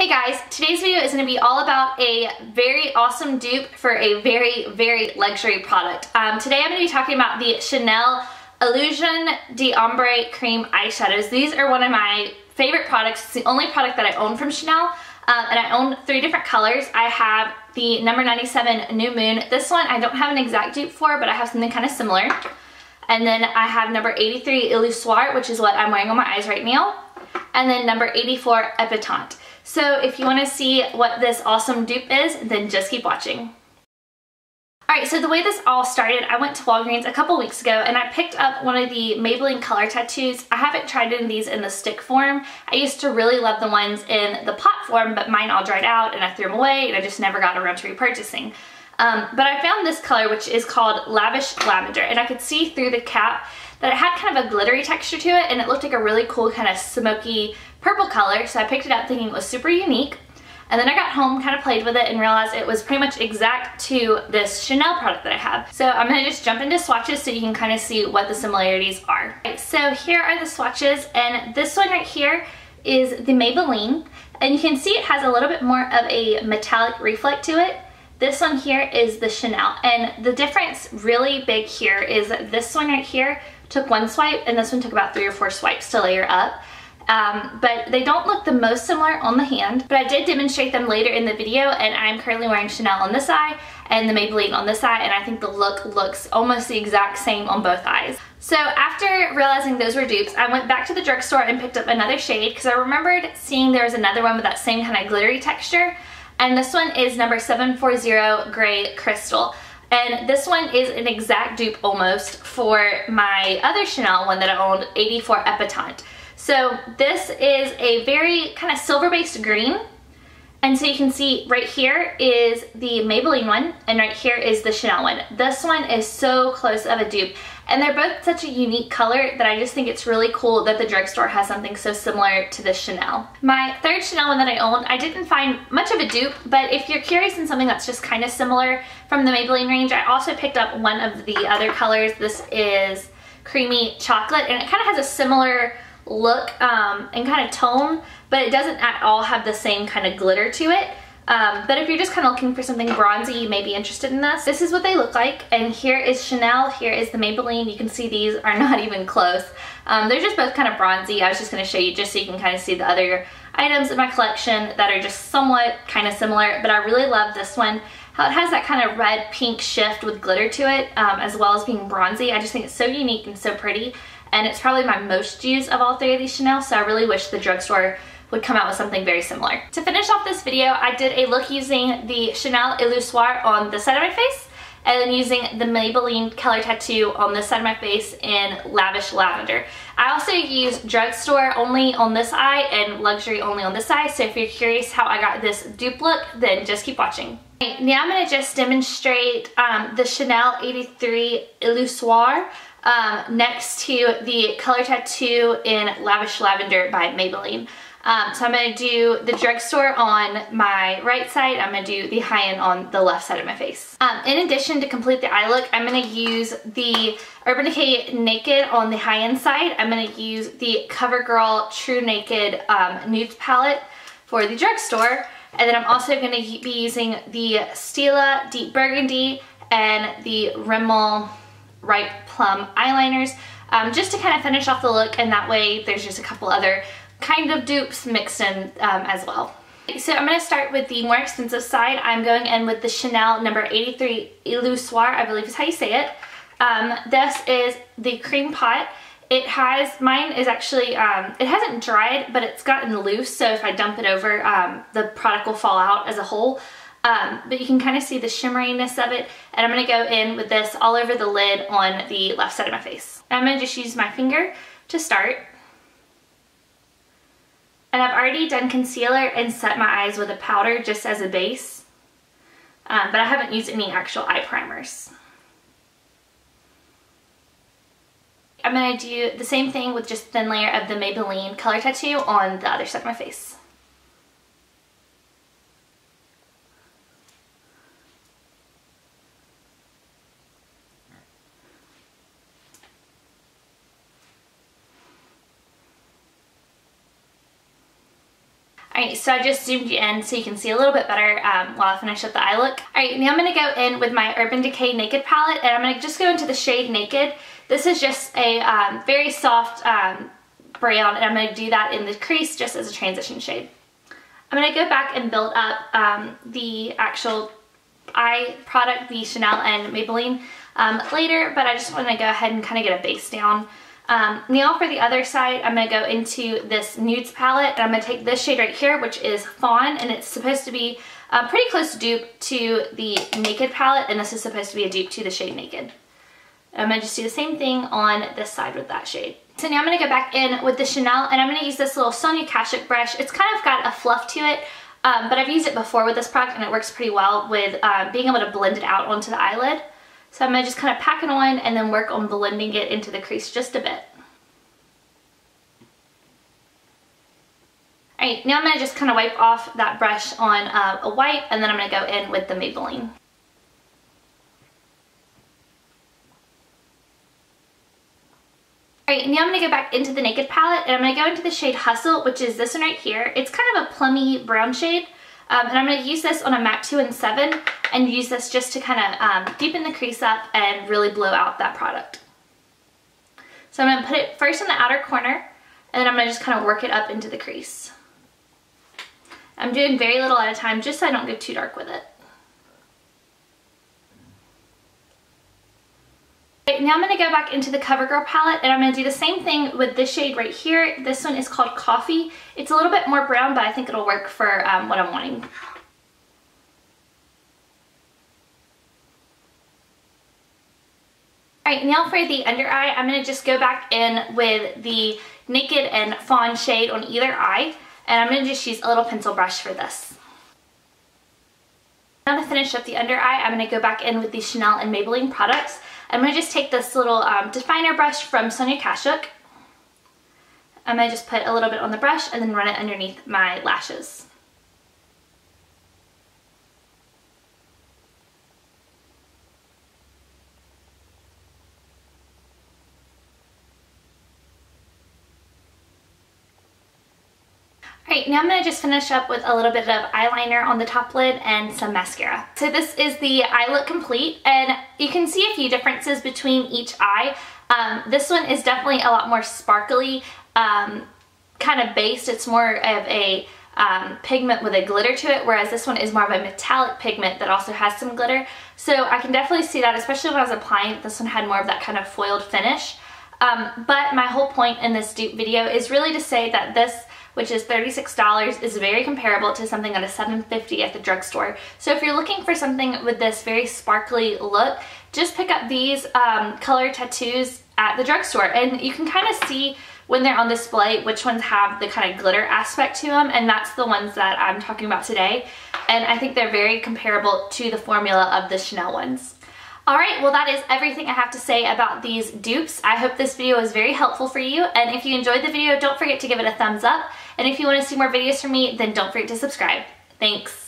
Hey guys, today's video is going to be all about a very awesome dupe for a very luxury product. Today I'm going to be talking about the Chanel Illusion d'Ombre Cream Eyeshadows. These are one of my favorite products. It's the only product that I own from Chanel, and I own 3 different colors. I have the number 97 New Moon. This one I don't have an exact dupe for, but I have something kind of similar. And then I have number 83 Illusoire, which is what I'm wearing on my eyes right now. And then number 84 Epatant. So if you want to see what this awesome dupe is, then just keep watching. Alright, so the way this all started, I went to Walgreens a couple weeks ago and I picked up one of the Maybelline color tattoos. I haven't tried any of these in the stick form. I used to really love the ones in the pot form, but mine all dried out and I threw them away and I just never got around to repurchasing. But I found this color, which is called Lavish Lavender, and I could see through the cap that it had kind of a glittery texture to it, and it looked like a really cool kind of smoky purple color, so I picked it up thinking it was super unique. And then I got home, kind of played with it, and realized it was pretty much exact to this Chanel product that I have. So I'm going to just jump into swatches so you can kind of see what the similarities are. Okay, so here are the swatches, and this one right here is the Maybelline, and you can see it has a little bit more of a metallic reflect to it. This one here is the Chanel, and the difference really big here is that this one right here took 1 swipe and this one took about 3 or 4 swipes to layer up. But they don't look the most similar on the hand, but I did demonstrate them later in the video, and I'm currently wearing Chanel on this eye and the Maybelline on this eye, and I think the look looks almost the exact same on both eyes. So after realizing those were dupes, I went back to the drugstore and picked up another shade because I remembered seeing there was another one with that same kind of glittery texture, and this one is number 740 Gray Crystal. And this one is an exact dupe almost for my other Chanel one that I owned, 84 Epatant. So this is a very kind of silver-based green. And so you can see right here is the Maybelline one, and right here is the Chanel one. This one is so close of a dupe. And they're both such a unique color that I just think it's really cool that the drugstore has something so similar to this Chanel. My third Chanel one that I owned, I didn't find much of a dupe, but if you're curious in something that's just kind of similar from the Maybelline range, I also picked up one of the other colors. This is Creamy Chocolate, and it kind of has a similar look and kind of tone, but it doesn't at all have the same kind of glitter to it. But if you're just kind of looking for something bronzy, you may be interested in this. This is what they look like, and here is Chanel, here is the Maybelline. You can see these are not even close. They're just both kind of bronzy. I was just going to show you just so you can kind of see the other items in my collection that are just somewhat kind of similar, but I really love this one. How it has that kind of red pink shift with glitter to it, as well as being bronzy. I just think it's so unique and so pretty, and it's probably my most used of all 3 of these Chanel, so I really wish the drugstore would come out with something very similar. To finish off this video, I did a look using the Chanel Illusoire on this side of my face, and then using the Maybelline color tattoo on this side of my face in Lavish Lavender. I also used drugstore only on this eye and luxury only on this eye, so if you're curious how I got this dupe look, then just keep watching. Okay, now I'm going to just demonstrate the Chanel 83 Illusoire next to the color tattoo in Lavish Lavender by Maybelline. So I'm going to do the drugstore on my right side, I'm going to do the high-end on the left side of my face. In addition, to complete the eye look, I'm going to use the Urban Decay Naked on the high-end side. I'm going to use the CoverGirl True Naked Nude Palette for the drugstore. And then I'm also going to be using the Stila Deep Burgundy and the Rimmel Ripe Plum eyeliners just to kind of finish off the look, and that way there's just a couple other kind of dupes mixed in as well. So I'm going to start with the more expensive side. I'm going in with the Chanel number 83 Illusoire, I believe is how you say it. This is the cream pot. It has, mine is actually, it hasn't dried, but it's gotten loose, so if I dump it over, the product will fall out as a whole. But you can kind of see the shimmeriness of it, and I'm going to go in with this all over the lid on the left side of my face. And I'm going to just use my finger to start. And I've already done concealer and set my eyes with a powder just as a base, but I haven't used any actual eye primers. I'm going to do the same thing with just a thin layer of the Maybelline color tattoo on the other side of my face. Alright, so I just zoomed you in so you can see a little bit better while I finish up the eye look. Alright, now I'm going to go in with my Urban Decay Naked palette, and I'm going to just go into the shade Naked. This is just a very soft brown, and I'm going to do that in the crease just as a transition shade. I'm going to go back and build up the actual eye product, the Chanel and Maybelline later, but I just want to go ahead and kind of get a base down. Now for the other side, I'm going to go into this Nudes palette, and I'm going to take this shade right here, which is Fawn, and it's supposed to be pretty close to dupe to the Naked palette, and this is supposed to be a dupe to the shade Naked. I'm going to just do the same thing on this side with that shade. So now I'm going to go back in with the Chanel, and I'm going to use this little Sonia Kashuk brush. It's kind of got a fluff to it, but I've used it before with this product, and it works pretty well with being able to blend it out onto the eyelid. So I'm going to just kind of pack it on and then work on blending it into the crease just a bit. Alright, now I'm going to just kind of wipe off that brush on a white, and then I'm going to go in with the Maybelline. Alright, now I'm going to go back into the Naked palette, and I'm going to go into the shade Hustle, which is this one right here. It's kind of a plummy brown shade. And I'm going to use this on a MAC 2-in-7 and use this just to kind of deepen the crease up and really blow out that product. So I'm going to put it first in the outer corner, and then I'm going to just kind of work it up into the crease. I'm doing very little at a time just so I don't go too dark with it. Right, now I'm going to go back into the CoverGirl palette, and I'm going to do the same thing with this shade right here. This one is called Coffee. It's a little bit more brown, but I think it'll work for what I'm wanting. Alright, now for the under eye, I'm going to just go back in with the Naked and Fawn shade on either eye, and I'm going to just use a little pencil brush for this. Now to finish up the under eye, I'm going to go back in with the Chanel and Maybelline products. I'm going to just take this little definer brush from Sonia Kashuk. I'm going to just put a little bit on the brush and then run it underneath my lashes. Alright, now I'm going to just finish up with a little bit of eyeliner on the top lid and some mascara. So this is the eye look complete, and you can see a few differences between each eye. This one is definitely a lot more sparkly, kind of based. It's more of a pigment with a glitter to it, whereas this one is more of a metallic pigment that also has some glitter. So I can definitely see that, especially when I was applying it, this one had more of that kind of foiled finish. But my whole point in this dupe video is really to say that this, which is $36, is very comparable to something at a $7.50 at the drugstore. So if you're looking for something with this very sparkly look, just pick up these color tattoos at the drugstore, and you can kind of see when they're on display which ones have the kind of glitter aspect to them, and that's the ones that I'm talking about today. And I think they're very comparable to the formula of the Chanel ones. Alright, well that is everything I have to say about these dupes. I hope this video was very helpful for you, and if you enjoyed the video, don't forget to give it a thumbs up. And if you want to see more videos from me, then don't forget to subscribe. Thanks!